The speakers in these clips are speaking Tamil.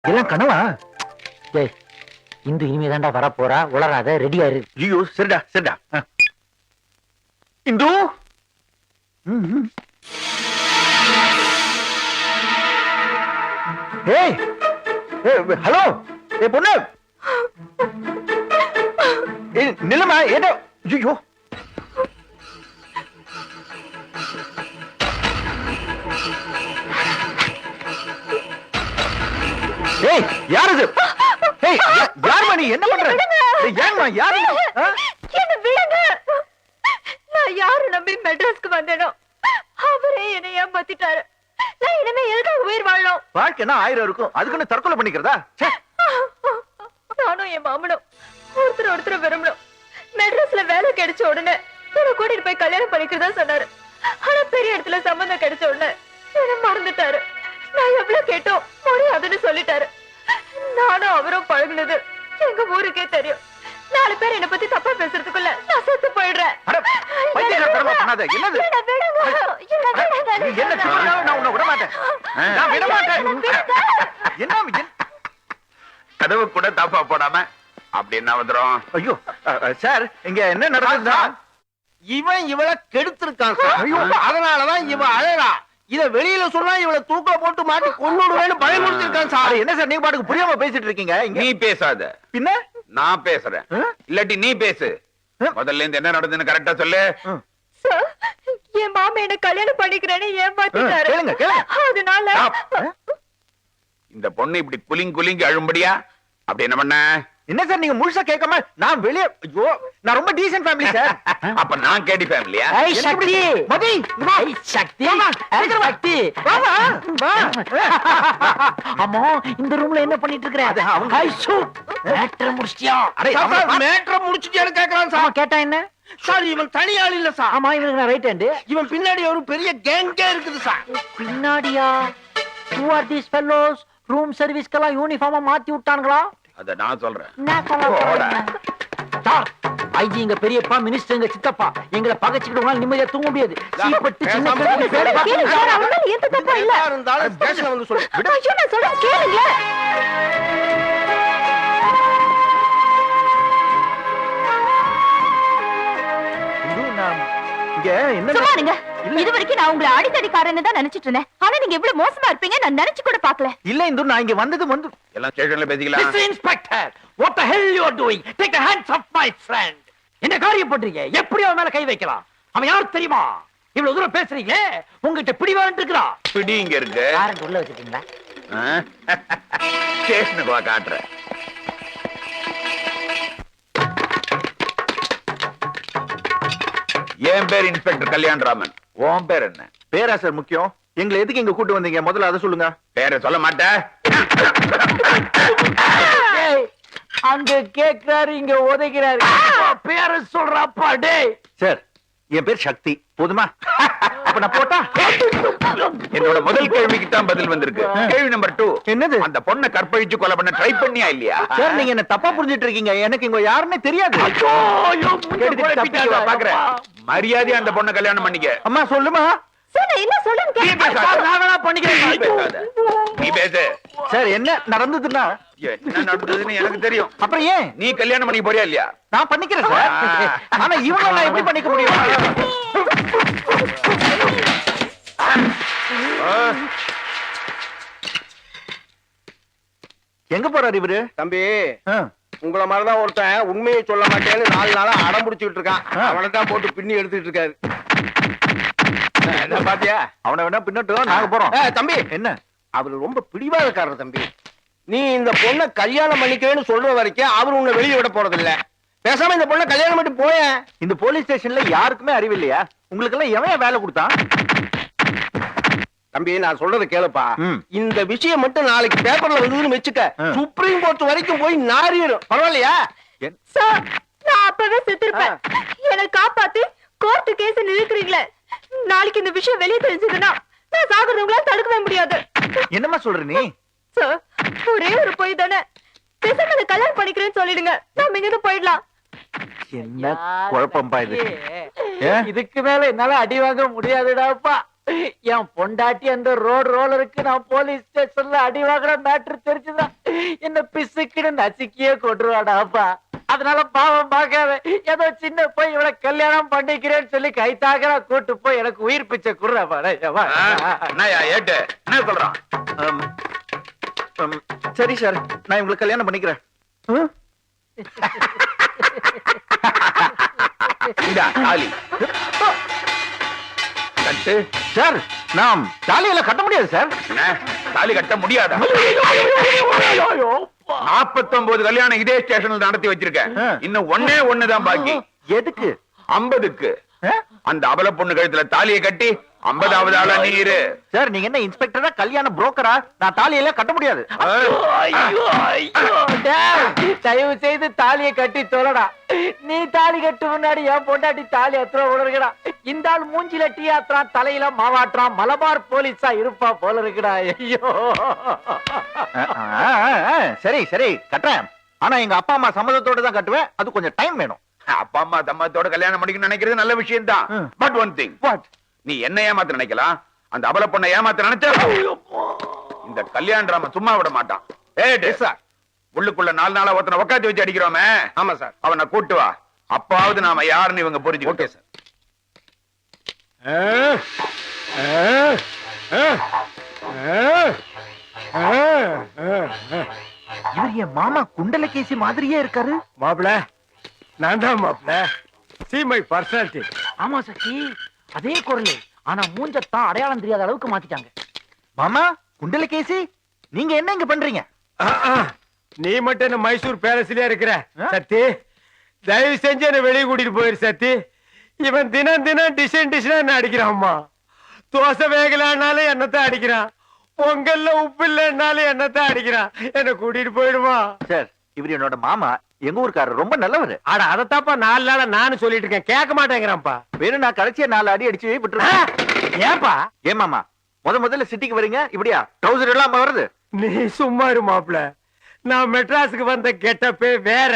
எல்லாம் கனவா? டேய் இந்து இனிமேதான்டா வர போறா, உளராத, ரெடியா இரு. ஐயோ சரிடா சரிடா. இந்து ஏய் ஹலோ ஏய் பொண்ணு நிலமா ஏடா. ஐயோ ஏய் யார் இது? ஏய் யார் நீ என்ன பண்ற? ஏன்மா யாரு? என்ன விடுங்க. நான் யாரு நம்பி மெட்ராஸ்க்கு வந்தேனோ அவரே என்னை ஏமாத்திட்டாரு. நான் இனிமே எதுக்காக உயிர் வாழணும்? வாழ்க்கைனா 1000 இருக்கும், அதுக்குன்னு தற்கொலை பண்ணிக்கிறதா? நானும் என் மாமனும் ஒருத்தர் விரும்பணும். மெட்ராஸ்ல வேலை கிடைச்ச உடனே என்ன கூட்டிட்டு போய் கல்யாணம் பண்ணிக்கிறதா சொன்னாரு. ஆனா பெரிய இடத்துல சம்பந்தம் கிடைச்ச உடனே என்ன மறந்துட்டாரு. நான் எவ்வளவு கேட்டோம் முடியாதுன்னு சொல்லிட்டாரு. நானும் அவரும் பழகுனது எங்க ஊருக்கே தெரியும். 4 பேர் என்ன பத்தி தப்பா பேசுறதுக்குள்ள நான் செத்து போயிடுறேன். கதவு கூட தப்பா போடாம அப்படி என்ன வந்துரும்? ஐயோ சார் இங்க என்ன நடக்குதுன்னா இவன் இவளை கெடுத்திருக்கான் சார். அதனாலதான் இவன் அழகா. இத வெளியில சொன்னா இவளை தூக்க போட்டு மாட்டி கொன்னுடுவேன்னு பயமுறுத்திருக்கான் சார். என்ன சார் நீங்க பாட்டுக்கு புரியாம பேசிட்டு இருக்கீங்க? நீ பேசாத, பின்ன நான் பேசுறேன். இல்லாட்டி நீ பேசு. முதல்ல இருந்து என்ன நடந்ததுன்னு கரெக்டா சொல்லு. சார், என் மாமா என்ன கல்யாணம் பண்ணிக்கிறேன்னு ஏமாத்திட்டாரு. கேளுங்க கேளுங்க. அதனால இந்த பொண்ணு இப்படி குலிங் அழும்படியா அப்படி என்ன பண்ண? என்ன சார் நீங்க முழுசா கேட்காம நான் வெளியே? ஐயோ நான் ரொம்ப டீசன்ட் ஃபேமிலி சார். அப்ப நான் கேடி ஃபேமிலியா? ஏய் சக்தி, மதி ஏய் சக்தி, சக்தி வாமா வா. அம்மா இந்த ரூம்ல என்ன பண்ணிட்டு இருக்கற? ஐசு மேட்டர் முடிச்சியா? அடே மேட்டரை முடிச்சுட்டேன்னு கேக்குறான் ஆமா சார். கேட்டா என்ன? சார் இவன் தனியாள் இல்ல சார். ஆமா இவனுக்கு நான் ரைட் ஹேண்ட். இவன் பின்னாடி ஒரு பெரிய கேங்கே இருக்குது சார். பின்னாடியா? who are these fellows? Room சர்வீஸ்க்கெல்லாம் யூனிஃபார்மா மாத்தி விட்டானுங்களா? அத நான் சொல்றேன். நான் சொல்றேன் சார். ஐஜி எங்க பெரியப்பா, மினிஸ்டர் எங்க சித்தப்பா. எங்களை பகைச்சுக்கிட்டு உங்களால நிம்மதியா தூங்க முடியாது. சீப்பட்டு சின்ன பிள்ளைங்க பேரை கேளு சார், அவனால எந்த தப்பும் இல்ல. யாரா இருந்தாலும் ஸ்டேஷன்ல வந்து சொல்லு. ஐயோ நான் சொல்றேன் கேளுங்க. இங்க என்ன சும்மா இருங்க. இது வரைக்கும் நான் உங்களை அடித்தடிக்காரன்னு தான் நினைச்சிட்டு இருந்தேன். ஆனா நீங்க இவ்வளவு மோசமா இருப்பீங்க நான் நினைச்சு கூட பார்க்கல. இல்ல இந்து நான் இங்க வந்தது வந்து எல்லாம் ஸ்டேஷன்ல பேசிக்கலாம். Mr. Inspector, what the hell you are doing? Take the hands off my friend. என்ன காரியம் பண்றீங்க? எப்படி அவன் மேல கை வைக்கலாம்? அவன் யார் தெரியுமா? இவ்வளவு தூரம் பேசுறீங்க, உங்ககிட்ட பிடிவாரண்ட் இருக்கா? பிடி இங்க இருக்கு. வாரண்ட் உள்ள வச்சிட்டீங்களா? ஸ்டேஷனுக்கு வா காட்டுறேன். என் பேர் இன்ஸ்பெக்டர் கல்யாணராமன். உன் பேர் என்ன? பேரா சார் முக்கியம்? எங்களை எதுக்கு இங்க கூட்டு வந்தீங்க? முதல்ல அதை சொல்லுங்க. பேரை சொல்ல மாட்டேன். அங்க கேக்குறாரு, இங்க உதைக்கிறாரு. பேர சொல்றாப்பா. டேய் சார் என் பேர் சக்தி. போதுமா? அப்ப நான் போட்டா? என்னோட முதல் கேள்விக்கு தான் பதில் வந்திருக்கு. கேள்வி நம்பர் 2. என்னது? அந்த பொண்ணை கற்பழிச்சு கொலை பண்ண ட்ரை பண்ணியா இல்லையா? சார் நீங்க என்ன தப்பா புரிஞ்சிட்டு இருக்கீங்க. எனக்கு இங்க யாருன்னே தெரியாது. பாக்குறேன். மரியாதையா அந்த பொண்ணை கல்யாணம் பண்ணிக்க. அம்மா சொல்லுமா? சார் நான் என்ன சொல்றேன்னு நீ கேளுங்க. பேசாத. நான் வேணா பண்ணிக்கிறேன். நீ பேசாத. நீ பேசு. சார் என்ன நடந்ததுன்னா? என்ன நடந்ததுன்னு எனக்கு தெரியும். அப்புறம் ஏன் நீ கல்யாணம் பண்ணிக்க போறியா இல்லையா? நான் பண்ணிக்கிறேன் சார். ஆனா இவங்க நான் எப்படி பண்ணிக்க முடியும்? எங்க போறாரு இவரு? தம்பி உங்கள மாதிரிதான் ஒருத்தன் உண்மையை சொல்ல மாட்டேன்னு 4 நாளா அடம் பிடிச்சிட்டு இருக்கான். அவனை தான் போட்டு பின்னி எடுத்துட்டு இருக்காரு. என்ன பாத்தியா? அவனை வேணா பின்னட்டும், நாங்க போறோம். தம்பி என்ன? அவரு ரொம்ப பிடிவாதக்காரர் தம்பி. நீ இந்த பொண்ணை கல்யாணம் பண்ணிக்கிறேன்னு சொல்ற வரைக்கும் அவரு உன்னை வெளியே விட போறது இல்ல. பேசாம இந்த பொண்ணை கல்யாணம் பண்ணி போய. இந்த போலீஸ் ஸ்டேஷன்ல யாருக்குமே அறிவு இல்லையா? உங்களுக்கு எல்லாம் எவன் வேலை கொடுத்தான்? தம்பி நான் சொல்றத கேளுப்பா. இந்த விஷயம் மட்டும் நாளைக்கு பேப்பர்ல வந்ததுன்னு வச்சுக்க, சுப்ரீம் கோர்ட் வரைக்கும் போய் நாரிடும். பரவாயில்லையா? சார் நான் அப்பவே செத்துருப்பேன். என்னை காப்பாத்தி கோர்ட் கேஸ் நிறுத்துறீங்களே. நாளைக்கு இந்த விஷயம் வெளியே தெரிஞ்சதுன்னா நான் சாகுறது உங்களால தடுக்கவே முடியாது. என்னமா சொல்ற நீ? சார் ஒரே ஒரு பொய் தானே. பேசாம அதை கல்யாணம் பண்ணிக்கிறேன்னு சொல்லிடுங்க. நாம இங்கிருந்து போயிடலாம். என்ன குழப்பம்பா இது? இதுக்கு மேல என்னால அடி வாங்க முடியாதுடாப்பா. என் பொண்டாட்டி அந்த ரோலருக்கு நான் போலீஸ் ஸ்டேஷன்ல அடி வாங்குற மேட்ரு தெரிஞ்சுதான் என்ன பிசுக்குன்னு நசுக்கியே கொண்டுருவாடாப்பா. அதனால பாவம் பார்க்காத ஏதோ சின்ன போய் இவளை கல்யாணம் பண்ணிக்கிறேன்னு சொல்லி கைத்தாக்கறா கூட்டு போய் எனக்கு உயிர் பிச்சை குடுறா. என்னய்யா ஏட்டு என்ன சொல்றான்? சரி சார், நான் உங்களுக்கு கல்யாணம் பண்ணிக்கிறேன். இந்தா, தாலி கட்டு. சார், நாம் தாலியில கட்ட முடியாது சார். என்ன, தாலி கட்ட முடியாதா? 49 கல்யாணம் இதே ஸ்டேஷன்ல நடத்தி வச்சிருக்கேன். இன்னும் ஒண்ணுதான் பாக்கி. எதுக்கு? 50க்கு அந்த அபல பொண்ணு கழுத்துல தாலியை கட்டி 50வது ஆளா நீரு. சார், நீங்க என்ன இன்ஸ்பெக்டரா கல்யாண புரோக்கரா? நான் தாலியில கட்ட முடியாது. தயவு செய்து தாலியை கட்டி தொலைடா. நீ தாலி கட்டு முன்னாடி என் பொண்டாட்டி தாலி அத்துற உணர்கிறா. இந்த ஆள் மூஞ்சில டீ ஆத்துறான், தலையில மாவாட்டுறான், மலபார் போலீஸா இருப்பா போல இருக்குடா. ஐயோ, சரி சரி கட்டுறேன். ஆனா எங்க அப்பா அம்மா சம்மதத்தோட தான் கட்டுவேன். அது கொஞ்சம் டைம் வேணும். அப்பா அம்மா தம்மத்தோட கல்யாணம் பண்ணிக்கணும்னு நினைக்கிறது நல்ல விஷயம் தான். பட் ஒன் திங், நீ என்ன ஏமாத்த நினைக்கலாம், அந்த அபல பொண்ணை ஏமாத்த நினைச்சா இந்த கல்யாண ராம சும்மா விட மாட்டான். சார், உள்ளுக்குள்ள 4 நாளா ஒருத்தனை உட்காந்து வச்சு அடிக்கிறோமே. ஆமா சார். அவனை கூட்டு வா. அப்பாவது நாம யாருன்னு இவங்க புரிஞ்சு. Okay sir. இவர் என் மாமா குண்டலகேசி மாதிரியே இருக்காரு. மாப்பிள, நான் தான் மாப்பிள. See my personality. ஆமா சச்சி, அதே குரல். ஆனா மூஞ்சத்தான் அடையாளம் தெரியாத அளவுக்கு மாத்திட்டாங்க. மாமா குண்டலகேசி, நீங்க என்ன இங்க பண்றீங்க? நீ மட்டும் என்ன மைசூர் பேலஸ்லயே இருக்கிற? சத்தி, தயவு செஞ்சு என்ன வெளியே கூட்டிட்டு போயிரு சத்தி. இவன் தினம் டிசைனா என்ன அடிக்கிறான்மா. தோசை வேகலான்னாலும் என்னத்தான் அடிக்கிறான், பொங்கல்ல உப்பு இல்லைன்னாலும் என்னத்தான் அடிக்கிறான். என்ன கூட்டிட்டு போயிடுமா? சார், இவர் என்னோட மாமா, எங்க ஊருக்காரர், ரொம்ப நல்லவரு. ஆட அதத்தாப்பா 4 நாளா நானும் சொல்லிட்டு இருக்கேன், கேட்க மாட்டேங்கிறான்ப்பா. வேணும் நான் கடைசியா 4 அடி அடிச்சு விட்டுருக்கேன். ஏன்பா? ஏன் மாமா முதல்ல சிட்டிக்கு வரீங்க, இப்படியா ட்ரௌசர் எல்லாம் வருது? நீ சும்மா இரு மாப்பிள. நான் மெட்ராஸுக்கு வந்த கெட்டப்பே வேற.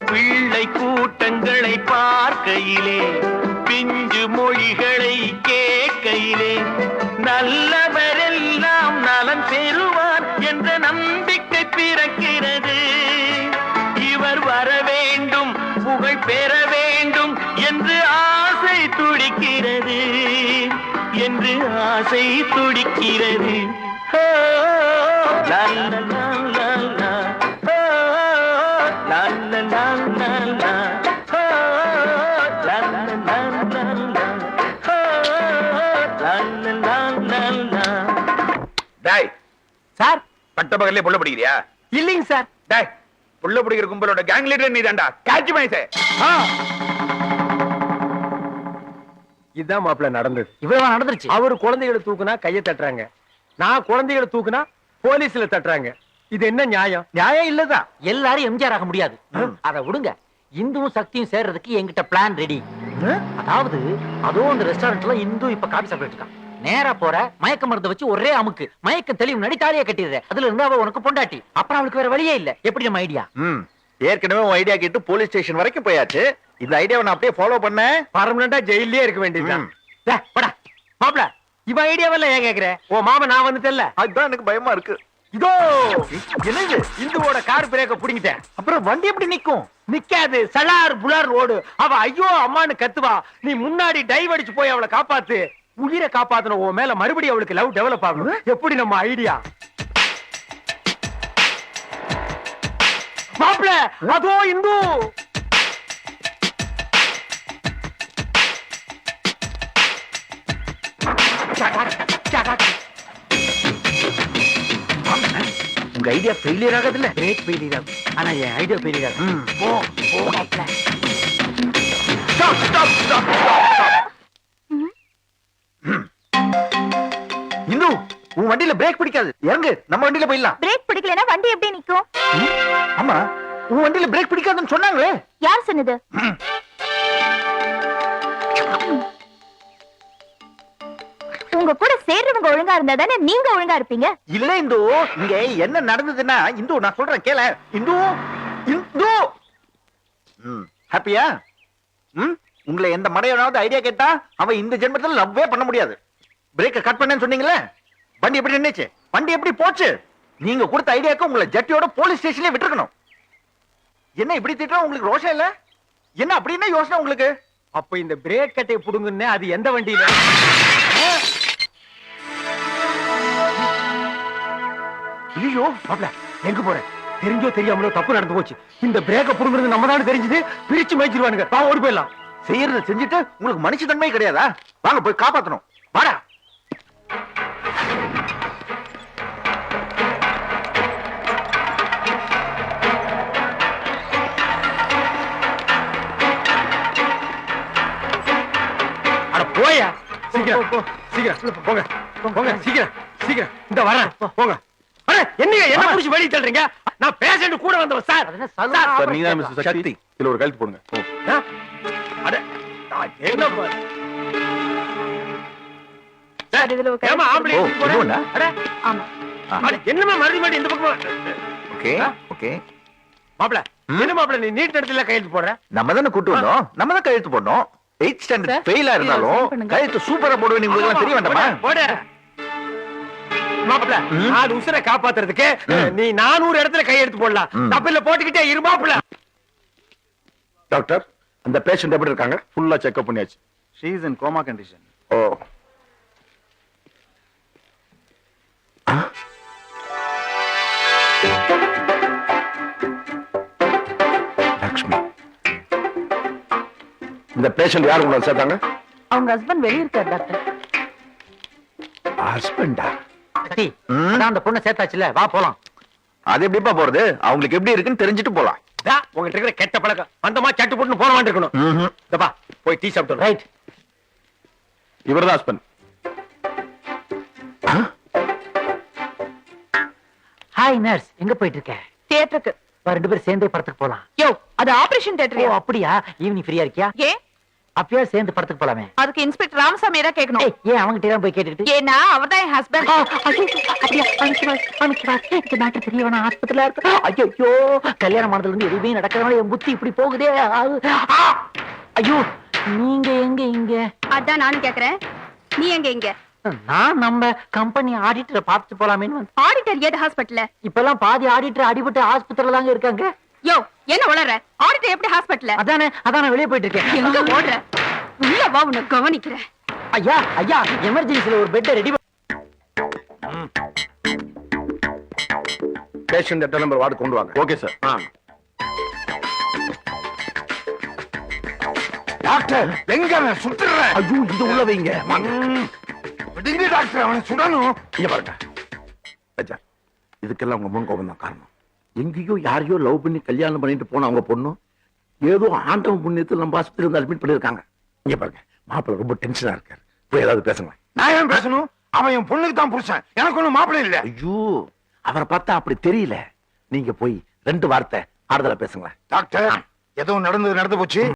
பிள்ளை கூட்டங்களை பார்க்கையிலே, பிஞ்சு மொழிகளை கேட்கையிலே, நல்லவரெல்லாம் நலன் பெறுவார் என்ற நம்பிக்கை பிறக்கிறது. இவர் வர வேண்டும், புகழ் பெற வேண்டும் என்று ஆசை துடிக்கிறது, என்று ஆசை துடிக்கிறது. ஓ, லா, லா, லா, லா, லா. ஓ, லா, லா, லா, லா, லா. ஓ, லா, லா, லா, லா, லா. ஓ, லா, லா, லா, லா, லா. டேய், சார், பட்ட பகல்லே புள்ள பிடிக்கிறியா? இல்லைங்க சார். டேய், புள்ள பிடிக்கிற கும்பலோட கேங் லீடர் நீ தான்டா. கேட்ச் மைசே. இதுதான் மாப்பிள நடந்தது. இவ்வளவு நடந்துருச்சு. அவரு குழந்தைகளை தூக்குனா கையை தட்டுறாங்க, நான் குழந்தைகளை தூக்குனா போலீஸ்ல தட்டுறாங்க. இது என்ன நியாயம்? நியாயம் இல்லதான். எல்லாரும் எம்ஜிஆர் ஆக முடியாது. அத விடுங்க. இந்துவும் சக்தியும் சேர்றதுக்கு என்கிட்ட பிளான் ரெடி. அதாவது அதோ அந்த ரெஸ்டாரண்ட்ல இந்து இப்ப காபி சாப்பிட்டு இருக்கான். நேரா போற, மயக்க மருந்து வச்சு ஒரே அமுக்கு, மயக்கம் தெளிவு முன்னாடி தாலியை கட்டிடுற. அதுல இருந்து அவ உனக்கு பொண்டாட்டி. அப்புறம் அவளுக்கு வேற வழியே இல்ல. எப்படி நம்ம ஐடியா? ஏற்கனவே உன் ஐடியா கேட்டு போலீஸ் ஸ்டேஷன் வரைக்கும் போயாச்சு. இந்த ஐடியாவை நான் அப்படியே ஃபாலோ பண்ணேன். பர்மனண்டா ஜெயிலே இருக்க வேண்டியதுதான். மாப்பிள, இவன் ஐடியாவெல்லாம் ஏன் கேக்குற? ஓ மாமா, நான் வந்துட்டேன்ல, அதுதான் எனக்கு பயமா இருக்கு. இதோ என்னது? இந்துவோட கார் பிரேக்க புடிங்கிட்டேன். அப்புறம் வண்டி எப்படி நிக்கும்? நிக்காது, சலார் புலார் ரோடு. அவ ஐயோ அம்மான்னு கத்துவா. நீ முன்னாடி டைவ் அடிச்சு போய் அவளை காப்பாத்து. உயிரை காப்பாத்தணும். உன் மேல மறுபடியும் அவளுக்கு லவ் டெவலப் ஆகணும். எப்படி நம்ம ஐடியா? மாப்பிள, அதோ இந்து. உங்க ஐடியா ஃபெயிலியர் ஆகாது இல்ல? கிரேட் ஃபெயிலியர் ஆகும். ஆனா என் ஐடியா ஃபெயிலியர் ஆகும். போ போ மாப்ள. இந்து, உன் வண்டியில பிரேக் பிடிக்காது. இறங்கு, நம்ம வண்டியில போயிடலாம். பிரேக் பிடிக்கலனா வண்டி எப்படி நிக்கும்? ஆமா, உன் வண்டியில பிரேக் பிடிக்காதுன்னு சொன்னாங்களே. யார் சொன்னது? உங்க கூட சேர்றவங்க ஒழுங்கா இருந்தா தானே நீங்க ஒழுங்கா இருப்பீங்க. இல்ல இந்து, இங்க என்ன நடந்ததுன்னா, இந்து நான் சொல்றேன் கேள. இந்து இந்து ஹாப்பியா? உங்களை எந்த மடையனாவது ஐடியா கேட்டா அவன் இந்த ஜென்மத்துல லவ்வே பண்ண முடியாது. பிரேக்க கட் பண்ணேன்னு சொன்னீங்களே, வண்டி எப்படி நின்னுச்சு? வண்டி எப்படி போச்சு? நீங்க கொடுத்த ஐடியாக்கு உங்களை ஜட்டியோட போலீஸ் ஸ்டேஷன்லயே விட்டுருக்கணும். என்ன இப்படி திட்டம்? உங்களுக்கு ரோஷம் இல்ல? என்ன அப்படி என்ன யோசனை உங்களுக்கு? அப்ப இந்த பிரேக் கட்டை புடுங்குன்னு அது எந்த வண்டியில? ஐயோ மாப்ள, எங்க போற? தெரிஞ்சோ தெரியாமலோ தப்பு நடந்து போச்சு. இந்த பிரேக்க புடுங்குறது நம்ம தான் தெரிஞ்சது. பிரிச்சு மேய்ச்சிருவானுங்க. வா ஓடி போயிடலாம். செய்யறத செஞ்சுட்டு உங்களுக்கு மனுஷ தன்மை கிடையாதா? வாங்க போய் காப்பாத்தணும். வாடா. அட போயா, சீக்கிரம் சீக்கிரம் போங்க போங்க, சீக்கிரம் சீக்கிரம். இந்த வரேன், போங்க. அட என்னங்க என்ன புடிச்சு வெளிய தள்ளுறீங்க? நான் பேஷண்ட் கூட வந்தவன் சார். அது என்ன சல்லுனா சார், நீங்க தான் ஆபரேஷன் மிஸ்டர் சக்தி. இதுல ஒரு கழுத்து போடுங்க. ஆ? அட என்ன பாரு. சார், இதுல ஒரு ஏமா ஆம்பளை ஓ, எடுத்துட்டு போற? இதுவா? அட ஆமா. அட என்னமா மறுபடியும் இந்த பக்கம்? Okay okay. மாப்ள, என்ன மாப்ள நீ நீட் இடத்துல கையெழுத்து போடுற? நம்ம தானே கூட்டு வந்தோம், நம்ம தான் கழுத்து போடணும். 8th ஸ்டாண்டர்ட் ஃபெயிலா இருந்தாலும் sign பண்ணுங்க. கழுத்து சூப்பரா போடுவேன். உங்களுக்கு எல்லாம் தெரிய வேண்டாமா? போடு. மாப்ள, நான் உசுரை காப்பாத்துறதுக்கு நீ 400 இடத்துல கையெழுத்து போடலாம். தப்பில்ல போட்டுக்கிட்டே இரு மாப்ள. டாக்டர், அந்த பேஷண்ட் எப்படி இருக்காங்க? ஃபுல்லா செக்அப் பண்ணியாச்சு. She is in coma condition. ஓ, லக்ஷ்மி, இந்த பேஷண்ட் யாரு கூட சேர்த்தாங்க? அவங்க ஹஸ்பண்ட் வெளிய இருக்கார் டாக்டர். ஹஸ்பண்டா? சக்தி, அதான் அந்த பொண்ணை சேர்த்தாச்சுல, வா போலாம். அது எப்படிப்பா போறது? அவங்களுக்கு எப்படி இருக்குன்னு தெரிஞ்சுட்டு போலாம். டா, உங்ககிட்ட இருக்கிற கெட்ட பழக்கம் அந்தமா சட்டு போட்டு போன மாதிரி இருக்கணும். இதப்பா போய் டீ சாப்பிட்டு ரைட். இவர்தான் ஹஸ்பண்ட். ஹாய் நர்ஸ், எங்க போயிட்டு இருக்க? தியேட்டருக்கு. வா, 2 பேரும் சேர்ந்தே படத்துக்கு போலாம். யோ, அது ஆபரேஷன் ஓ தியேட்டர். அப்படியா? ஈவினிங் ஃப்ரீயா இருக்கியா? ஏ, அப்பயா சேர்ந்து படத்துக்கு போலாமே. அதுக்கு இன்ஸ்பெக்டர் ராமசாமி தான் கேட்கணும். ஏய், ஏன் அவங்கிட்ட எல்லாம் போய் கேட்டுக்கிட்டு? ஏன்னா அவர்தான் என் ஹஸ்பண்ட். ஐயோ, கல்யாணம் ஆனதுல இருந்து எதுவுமே நடக்கிறதுனால என் புத்தி இப்படி போகுதே. ஐயோ, நீங்க எங்க இங்க? அதான் நானும் கேக்குறேன், நீ எங்க இங்க? நான் நம்ம கம்பெனி ஆடிட்டரை பார்த்துட்டு போலாமேன்னு வந்தேன். ஆடிட்டர் ஏது ஹாஸ்பிடல்ல? இப்பெல்லாம் பாதி ஆடிட்டர் அடிபட்டு ஆஸ்பத்திரியில தாங்க இருக்காங்க. யோ, என்ன வளர? ஆடிட்டர் எப்படி ஹாஸ்பிடல்ல? அதானே வெளியே போயிட்டு இருக்கேன். எங்க ஓடுற? உள்ள வா, உன்னை கவனிக்கிறேன். ஐயா ஐயா, எமர்ஜென்சில ஒரு பெட் ரெடி. பேஷண்ட் எட்ட நம்பர் வார்டு கொண்டு வாங்க. Okay sir. டாக்டர், எங்க அவன் சுட்டுறேன்? ஐயோ, இது உள்ள வைங்க. விடுங்க டாக்டர், அவனை சுடணும். இங்க பாருங்க ஐயா, இதுக்கெல்லாம் உங்க முன் கோபம் தான் காரணம். எங்கேயோ யாரையோ லவ் பண்ணி கல்யாணம் பண்ணிட்டு போன அவங்க பொண்ணு ஏதோ ஆண்டவன் புண்ணியத்தில் நம்ம ஆஸ்பத்திரி வந்து அட்மிட் பண்ணிருக்காங்க. இங்க பாருங்க, மாப்பிள்ளை ரொம்ப டென்ஷனா இருக்காரு. போய் ஏதாவது பேசுங்க. நான் ஏன் பேசணும்? அவன் என் பொண்ணுக்கு தான் புருஷன், எனக்கு ஒண்ணும் மாப்பிள்ளை இல்ல. ஐயோ, அவரை பார்த்தா அப்படி தெரியல. நீங்க போய் 2 வார்த்தை ஆறுதலா பேசுங்களேன். டாக்டர், ஏதோ நடந்து போச்சு.